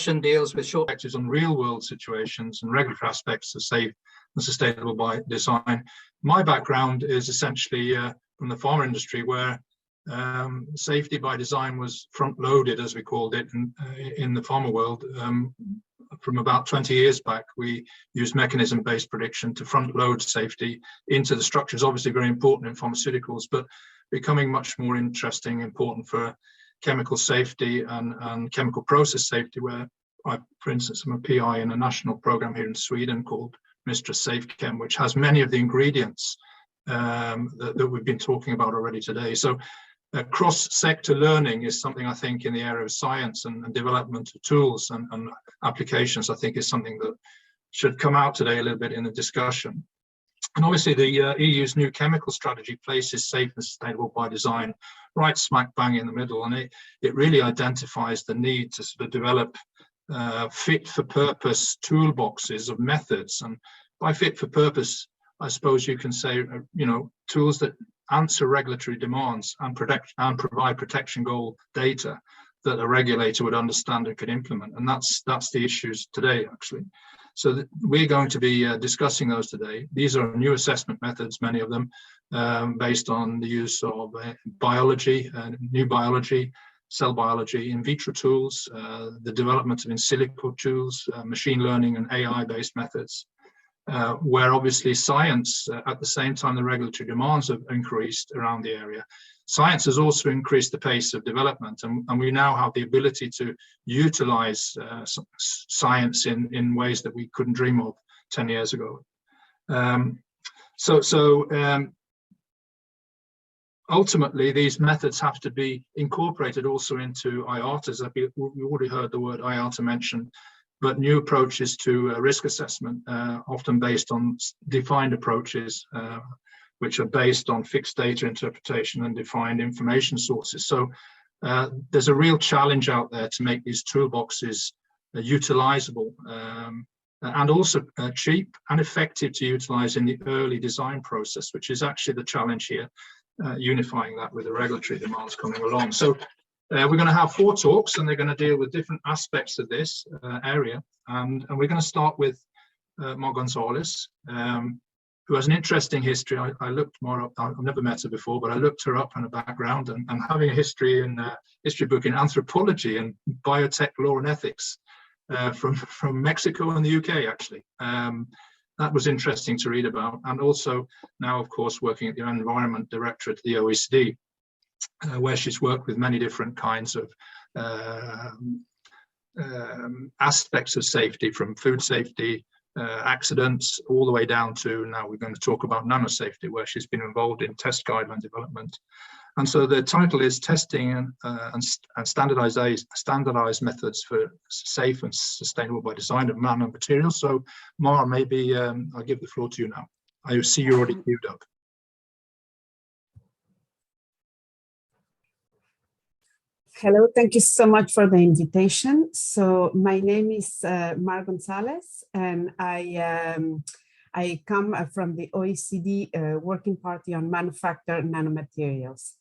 session deals with short lectures on real-world situations and regulatory aspects of safe and sustainable by design. My background is essentially from the pharma industry, where safety by design was front-loaded, as we called it, in the pharma world. From about 20 years back, we used mechanism-based prediction to front-load safety into the structures, obviously very important in pharmaceuticals, but becoming much more interesting, important for chemical safety and chemical process safety, where I, for instance, I'm a PI in a national program here in Sweden called Mistress SafeChem, which has many of the ingredients that we've been talking about already today. So cross-sector learning is something I think in the area of science and development of tools and applications, I think is something that should come out today a little bit in the discussion. And obviously the EU's new chemical strategy places safe and sustainable by design right smack bang in the middle, and it really identifies the need to sort of develop fit for purpose toolboxes of methods. And by fit for purpose, I suppose you can say, tools that answer regulatory demands and provide protection goal data that a regulator would understand and could implement. And that's the issues today, actually. So we're going to be discussing those today. These are new assessment methods, many of them based on the use of biology, new biology, cell biology, in vitro tools, the development of in silico tools, machine learning and AI-based methods, where obviously science, at the same time the regulatory demands have increased around the area, science has also increased the pace of development, and we now have the ability to utilize science in ways that we couldn't dream of 10 years ago. Ultimately, these methods have to be incorporated also into IATAs. We already heard the word IATA mentioned, but new approaches to risk assessment, often based on defined approaches, which are based on fixed data interpretation and defined information sources. So there's a real challenge out there to make these toolboxes utilizable and also cheap and effective to utilize in the early design process, which is actually the challenge here, unifying that with the regulatory demands coming along. So we're going to have 4 talks, and they're going to deal with different aspects of this area. And we're going to start with Gonzalez, who has an interesting history. I looked more up, I've never met her before, but I looked her up and her background, and having a history in history book in anthropology and biotech law and ethics from Mexico and the UK, actually. That was interesting to read about. And also now, of course, working at the Environment Directorate at the OECD, where she's worked with many different kinds of aspects of safety, from food safety, accidents, all the way down to now we're going to talk about nanosafety, where she's been involved in test guideline development. And so the title is Testing and Standardized Methods for Safe and Sustainable by Design of Nanomaterials. So Mar, maybe I'll give the floor to you now. I see you're already queued up. Hello, thank you so much for the invitation. So my name is Mar Gonzalez, and I come from the OECD Working Party on Manufactured Nanomaterials.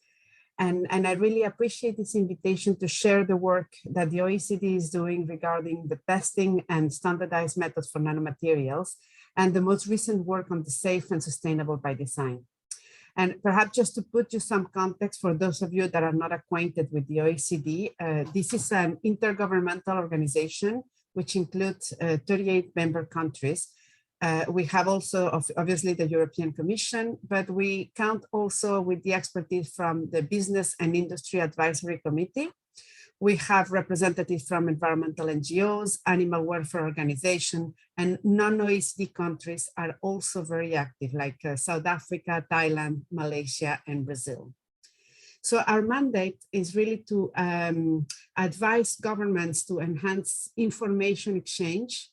And I really appreciate this invitation to share the work that the OECD is doing regarding the testing and standardized methods for nanomaterials, and the most recent work on the safe and sustainable by design. And perhaps just to put you some context for those of you that are not acquainted with the OECD, this is an intergovernmental organization which includes 38 member countries. We have also obviously the European Commission, but we count also with the expertise from the Business and Industry Advisory Committee. We have representatives from environmental NGOs, animal welfare organizations, and non-OECD countries are also very active, like South Africa, Thailand, Malaysia, and Brazil. So our mandate is really to advise governments to enhance information exchange,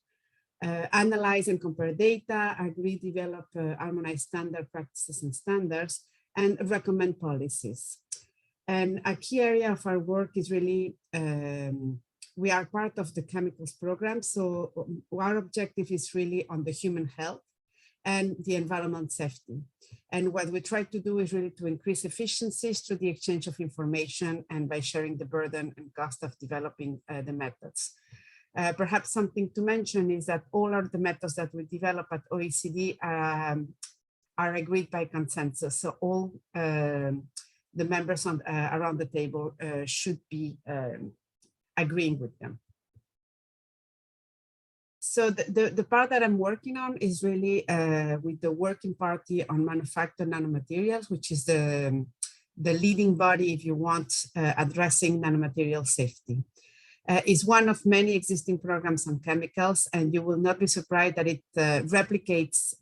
analyze and compare data, agree, develop harmonized standard practices and standards, and recommend policies. And a key area of our work is really, we are part of the chemicals program. So our objective is really on the human health and the environment safety. And what we try to do is really to increase efficiencies through the exchange of information and by sharing the burden and cost of developing the methods. Perhaps something to mention is that all of the methods that we develop at OECD are agreed by consensus. So all the members on, around the table should be agreeing with them. So the part that I'm working on is really with the Working Party on Manufactured Nanomaterials, which is the leading body, if you want, addressing nanomaterial safety. Is one of many existing programs on chemicals, and you will not be surprised that it replicates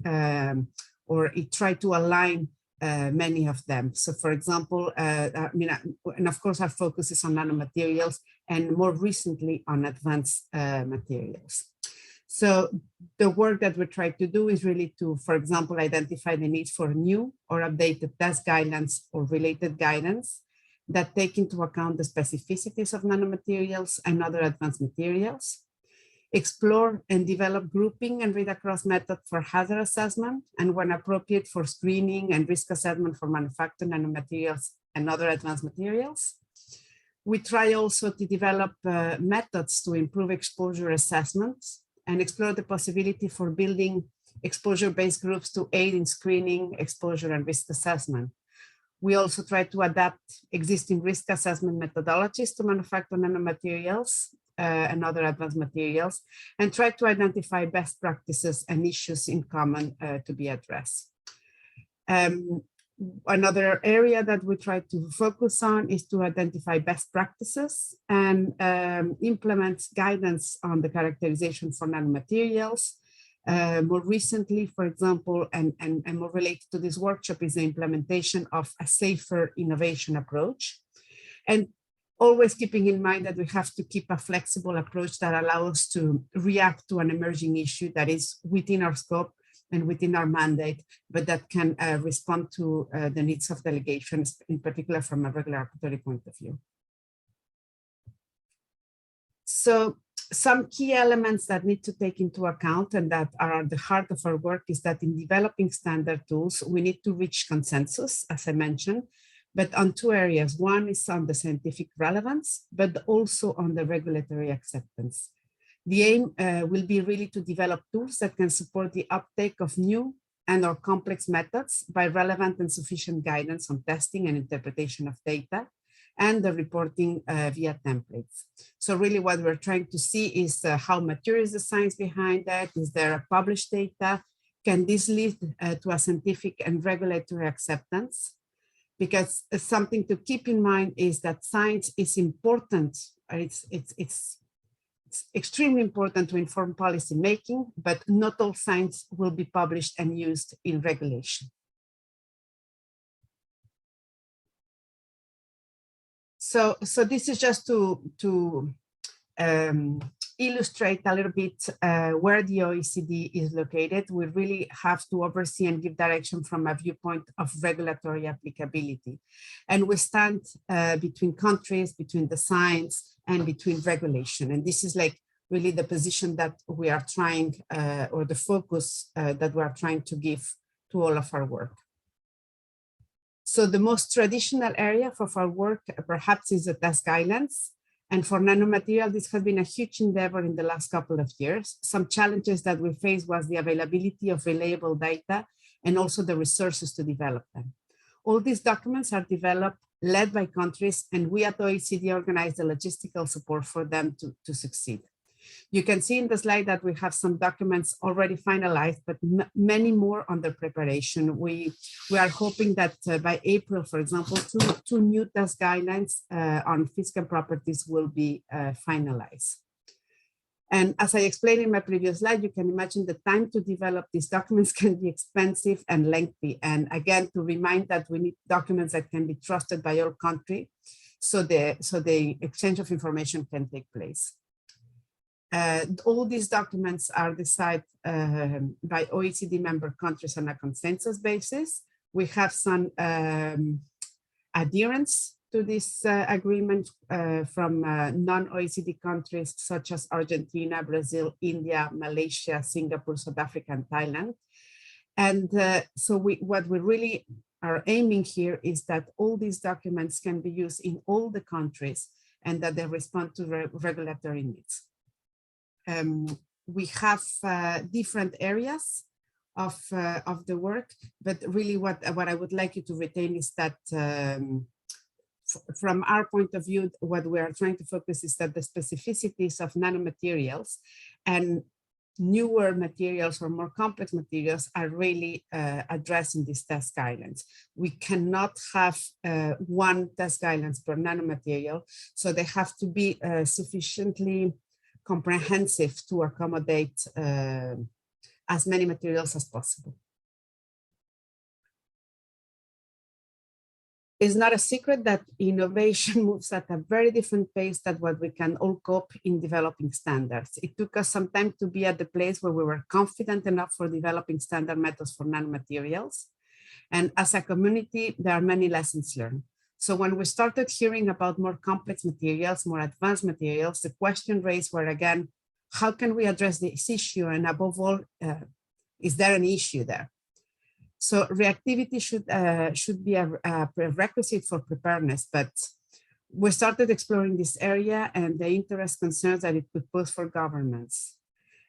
or it tries to align many of them. So for example, and of course our focus is on nanomaterials and more recently on advanced materials. So the work that we try to do is really to, for example, identify the need for new or updated test guidelines or related guidance that take into account the specificities of nanomaterials and other advanced materials, explore and develop grouping and read-across method for hazard assessment, and when appropriate for screening and risk assessment for manufactured nanomaterials and other advanced materials. We try also to develop methods to improve exposure assessments and explore the possibility for building exposure-based groups to aid in screening, exposure, and risk assessment. We also try to adapt existing risk assessment methodologies to manufacture nanomaterials and other advanced materials, and try to identify best practices and issues in common to be addressed. Another area that we try to focus on is to identify best practices and implement guidance on the characterization for nanomaterials. More recently, for example, and more related to this workshop is the implementation of a safer innovation approach. And always keeping in mind that we have to keep a flexible approach that allows us to react to an emerging issue that is within our scope and within our mandate, but that can respond to the needs of delegations, in particular from a regulatory point of view. So some key elements that need to take into account and that are at the heart of our work is that in developing standard tools, we need to reach consensus, as I mentioned, but on two areas. One is on the scientific relevance, but also on the regulatory acceptance. The aim will be really to develop tools that can support the uptake of new and or complex methods by relevant and sufficient guidance on testing and interpretation of data and the reporting via templates. So really what we're trying to see is how mature is the science behind that? Is there a published data? Can this lead to a scientific and regulatory acceptance? Because something to keep in mind is that science is important. It's extremely important to inform policy making, but not all science will be published and used in regulation. So this is just to illustrate a little bit where the OECD is located. We really have to oversee and give direction from a viewpoint of regulatory applicability. And we stand between countries, between the science and between regulation. And this is like really the position that we are trying, or the focus that we are trying to give to all of our work. So the most traditional area of our work perhaps is the test guidelines. And for nanomaterial, this has been a huge endeavor in the last couple of years. Some challenges that we faced was the availability of reliable data and also the resources to develop them. All these documents are developed, led by countries, and we at OECD organize the logistical support for them to succeed. You can see in the slide that we have some documents already finalized, but many more under preparation. We are hoping that by April, for example, two new test guidelines on physical properties will be finalized. And as I explained in my previous slide, you can imagine the time to develop these documents can be expensive and lengthy. And again, to remind that we need documents that can be trusted by all countries, so the exchange of information can take place. All these documents are decided by OECD member countries on a consensus basis. We have some adherence to this agreement from non-OECD countries such as Argentina, Brazil, India, Malaysia, Singapore, South Africa, and Thailand. And so what we really are aiming here is that all these documents can be used in all the countries and that they respond to regulatory needs. we have different areas of the work, but really what I would like you to retain is that from our point of view, what we are trying to focus is that the specificities of nanomaterials and newer materials or more complex materials are really addressed in these test guidelines. We cannot have one test guidelines per nanomaterial, so they have to be sufficiently comprehensive to accommodate as many materials as possible. It's not a secret that innovation moves at a very different pace than what we can all cope in developing standards. It took us some time to be at the place where we were confident enough for developing standard methods for nanomaterials. And as a community, there are many lessons learned. So when we started hearing about more complex materials, more advanced materials, the question raised were again, how can we address this issue? And above all, is there an issue there? So reactivity should be a prerequisite for preparedness, but we started exploring this area and the interest concerns that it could pose for governments.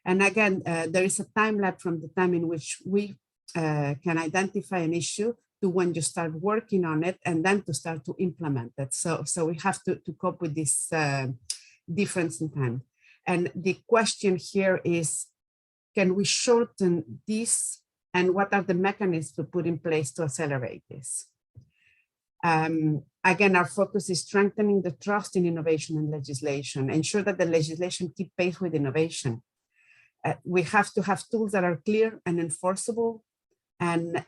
And again, there is a time lapse from the time in which we can identify an issue to when you start working on it and then to start to implement it. So we have to cope with this difference in time. And the question here is, can we shorten this? And what are the mechanisms to put in place to accelerate this? Again, our focus is strengthening the trust in innovation and legislation, ensure that the legislation keep pace with innovation. We have to have tools that are clear and enforceable, and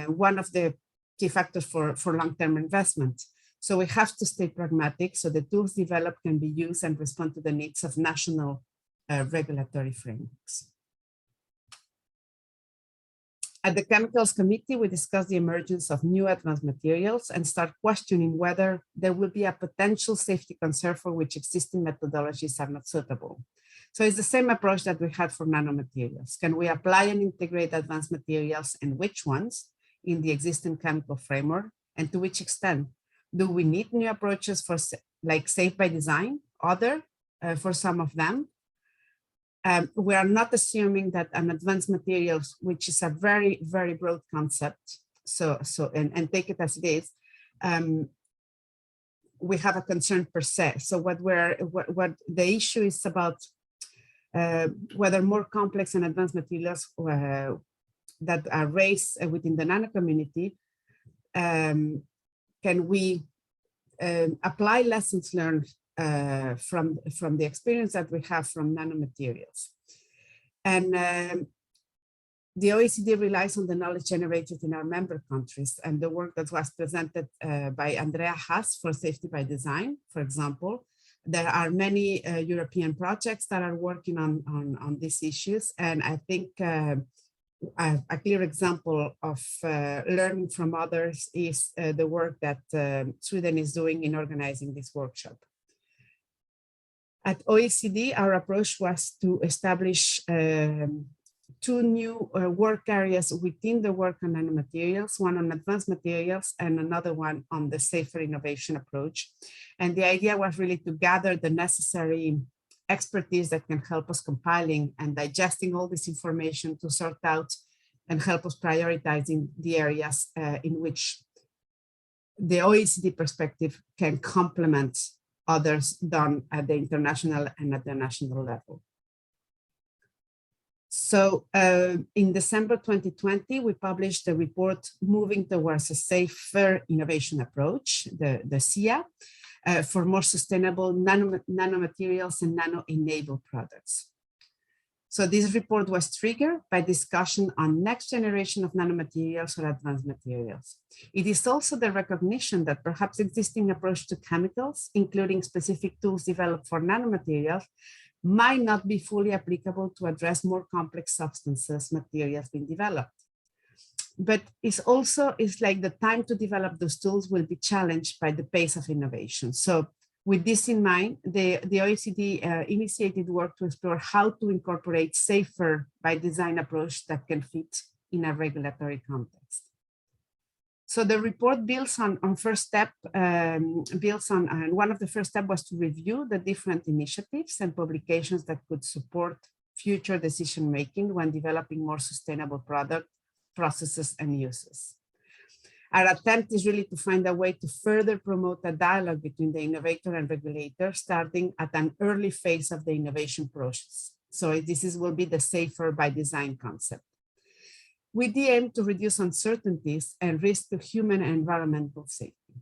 one of the key factors for long-term investment. So we have to stay pragmatic so the tools developed can be used and respond to the needs of national regulatory frameworks. At the Chemicals Committee, we discussed the emergence of new advanced materials and start questioning whether there will be a potential safety concern for which existing methodologies are not suitable. So it's the same approach that we had for nanomaterials. Can we apply and integrate advanced materials, and which ones, in the existing chemical framework, and to which extent? Do we need new approaches for like safe by design, for some of them? We are not assuming that an advanced materials, which is a very, very broad concept, and take it as it is, we have a concern per se. So what the issue is about whether more complex and advanced materials that are raised within the nano community, can we apply lessons learned from the experience that we have from nanomaterials. And the OECD relies on the knowledge generated in our member countries, and the work that was presented by Andrea Haas for safety by design, for example. There are many European projects that are working on these issues, and I think a clear example of learning from others is the work that Sweden is doing in organizing this workshop. At OECD, our approach was to establish two new work areas within the work on nanomaterials, one on advanced materials and another one on the safer innovation approach. And the idea was really to gather the necessary expertise that can help us compiling and digesting all this information to sort out and help us prioritizing the areas in which the OECD perspective can complement others done at the international and at the national level. So in December 2020, we published the report Moving Towards a Safer Innovation Approach, the SIA, for more sustainable nanomaterials and nano-enabled products. So this report was triggered by discussion on next generation of nanomaterials or advanced materials. It is also the recognition that perhaps existing approach to chemicals, including specific tools developed for nanomaterials, might not be fully applicable to address more complex substances materials being developed. But it's like the time to develop those tools will be challenged by the pace of innovation. So with this in mind, the OECD initiated work to explore how to incorporate safer by design approach that can fit in a regulatory context. So the report builds on first step, and one of the first steps was to review the different initiatives and publications that could support future decision-making when developing more sustainable product processes and uses. Our attempt is really to find a way to further promote a dialogue between the innovator and regulator, starting at an early phase of the innovation process. So this will be the safer by design concept, with the aim to reduce uncertainties and risk to human and environmental safety.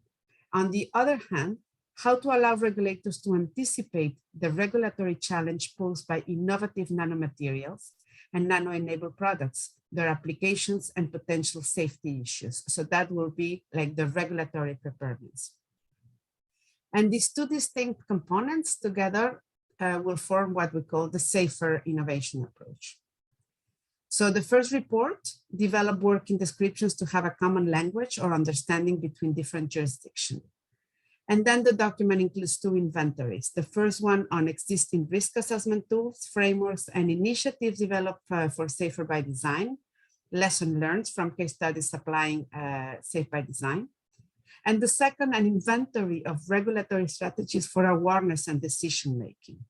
On the other hand, how to allow regulators to anticipate the regulatory challenge posed by innovative nanomaterials and nano-enabled products, their applications and potential safety issues. So that will be like the regulatory preparedness. And these two distinct components together will form what we call the safer innovation approach. So the first report developed working descriptions to have a common language or understanding between different jurisdictions. And then the document includes two inventories. The first one on existing risk assessment tools, frameworks, and initiatives developed for safer by design, lesson learned from case studies applying safe by design. And the second, an inventory of regulatory strategies for awareness and decision-making.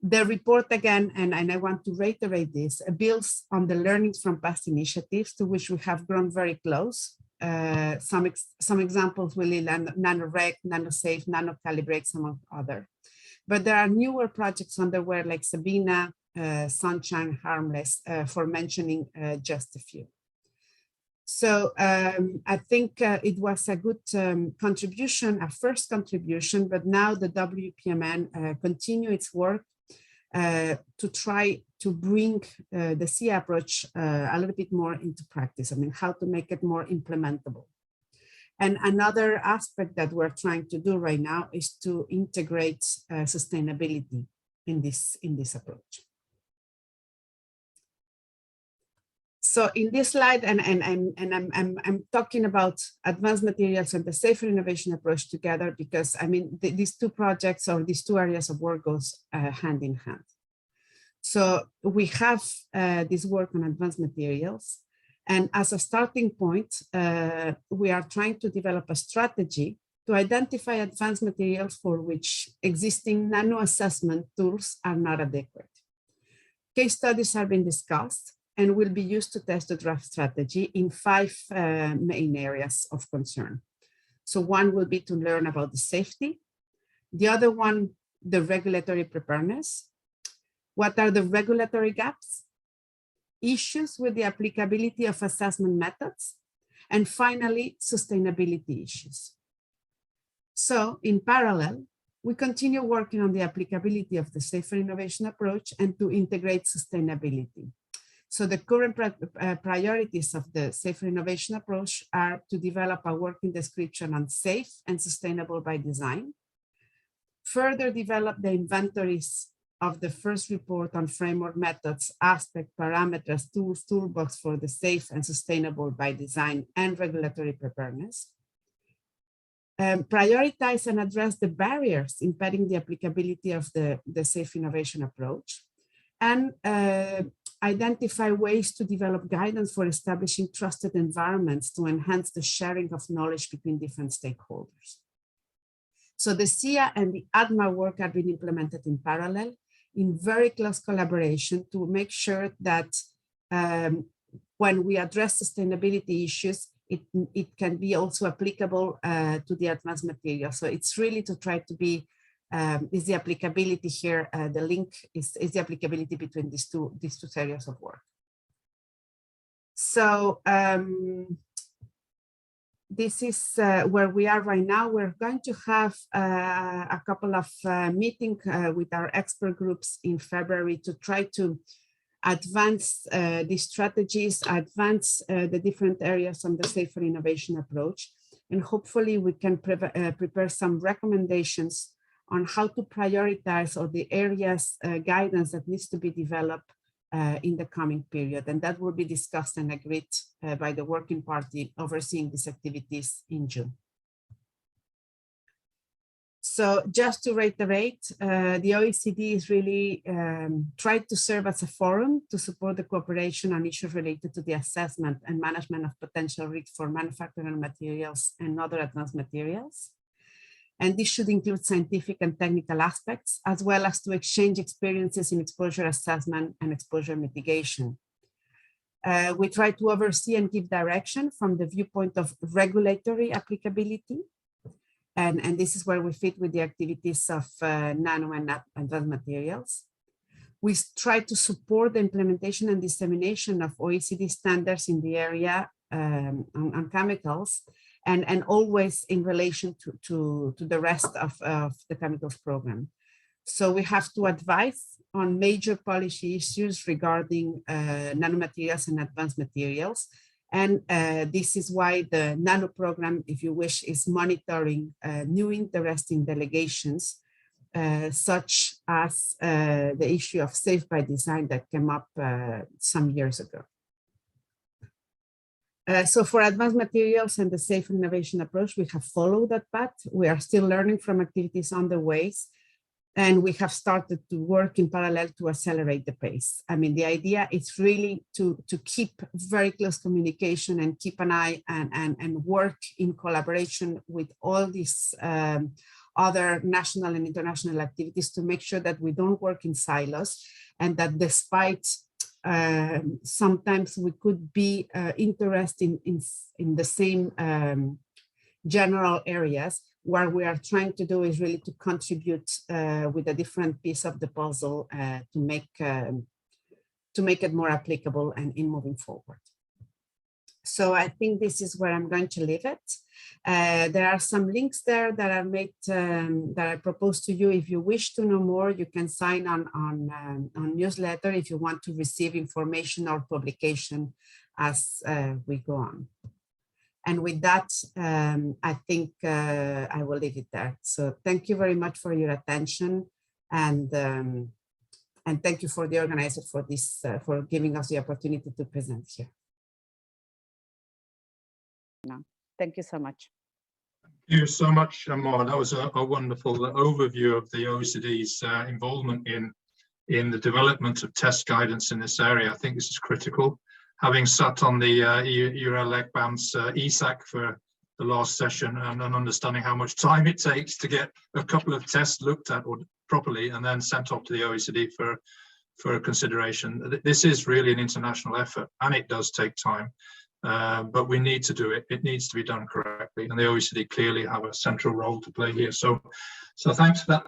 The report again, and I want to reiterate this, builds on the learnings from past initiatives to which we have grown very close. Some examples will be NanoRec, NanoSafe, NanoCalibrate, among others. But there are newer projects underway like Sabina, Sunshine, Harmless, for mentioning just a few. So I think it was a good contribution, a first contribution, but now the WPMN continue its work to try to bring the SIA approach a little bit more into practice. I mean, how to make it more implementable. And another aspect that we're trying to do right now is to integrate sustainability in this approach. So in this slide, and I'm talking about advanced materials and the safer innovation approach together because I mean these two projects or these two areas of work goes hand in hand. So we have this work on advanced materials, and as a starting point, we are trying to develop a strategy to identify advanced materials for which existing nano assessment tools are not adequate. Case studies have been discussed and will be used to test the draft strategy in 5 main areas of concern. So one will be to learn about the safety. The other one, the regulatory preparedness. What are the regulatory gaps? Issues with the applicability of assessment methods. And finally, sustainability issues. So in parallel, we continue working on the applicability of the safer innovation approach and to integrate sustainability. So the current priorities of the safer innovation approach are to develop a working description on safe and sustainable by design, further develop the inventories of the first report on framework methods, aspect, parameters, tools, toolbox for the safe and sustainable by design and regulatory preparedness, prioritize and address the barriers impeding the applicability of the safe innovation approach, and identify ways to develop guidance for establishing trusted environments to enhance the sharing of knowledge between different stakeholders. So the SIA and the ADMA work are being implemented in parallel in very close collaboration to make sure that when we address sustainability issues, it can be also applicable to the advanced material. So it's really to try to be is the applicability here, the link is the applicability between these two areas of work. So this is where we are right now. We're going to have a couple of meetings with our expert groups in February to try to advance these strategies, advance the different areas on the safer innovation approach, and hopefully we can prepare some recommendations on how to prioritize or the areas guidance that needs to be developed in the coming period. And that will be discussed and agreed by the working party overseeing these activities in June. So just to reiterate, the OECD is really tried to serve as a forum to support the cooperation on issues related to the assessment and management of potential risks for manufacturing materials and other advanced materials. And this should include scientific and technical aspects, as well as to exchange experiences in exposure assessment and exposure mitigation. We try to oversee and give direction from the viewpoint of regulatory applicability. And this is where we fit with the activities of nano and advanced materials. We try to support the implementation and dissemination of OECD standards in the area on chemicals, and always in relation to the rest of the chemicals program. So we have to advise on major policy issues regarding nanomaterials and advanced materials. And this is why the nano program, if you wish, is monitoring new interesting delegations, such as the issue of safe by design that came up some years ago. So for advanced materials and the safe innovation approach, we have followed that path. We are still learning from activities on the ways, and we have started to work in parallel to accelerate the pace. I mean, the idea is really to keep very close communication and keep an eye and work in collaboration with all these other national and international activities to make sure that we don't work in silos, and that despite sometimes we could be interested in the same general areas, what we are trying to do is really to contribute with a different piece of the puzzle to make it more applicable and in moving forward. So I think this is where I'm going to leave it. There are some links there that are made that I propose to you. If you wish to know more, you can sign on newsletter if you want to receive information or publication as we go on. And with that, I think I will leave it there. So thank you very much for your attention, and thank you for the organizer for this, for giving us the opportunity to present here. No, thank you so much. Thank you so much, Amor. That was a wonderful overview of the OECD's involvement in the development of test guidance in this area. I think this is critical. Having sat on the EURL-ECBAM's ESAC for the last session, and understanding how much time it takes to get a couple of tests looked at or properly and then sent off to the OECD for consideration. This is really an international effort, and it does take time, but we need to do it. It needs to be done correctly, and the OECD clearly have a central role to play here. So thanks for that.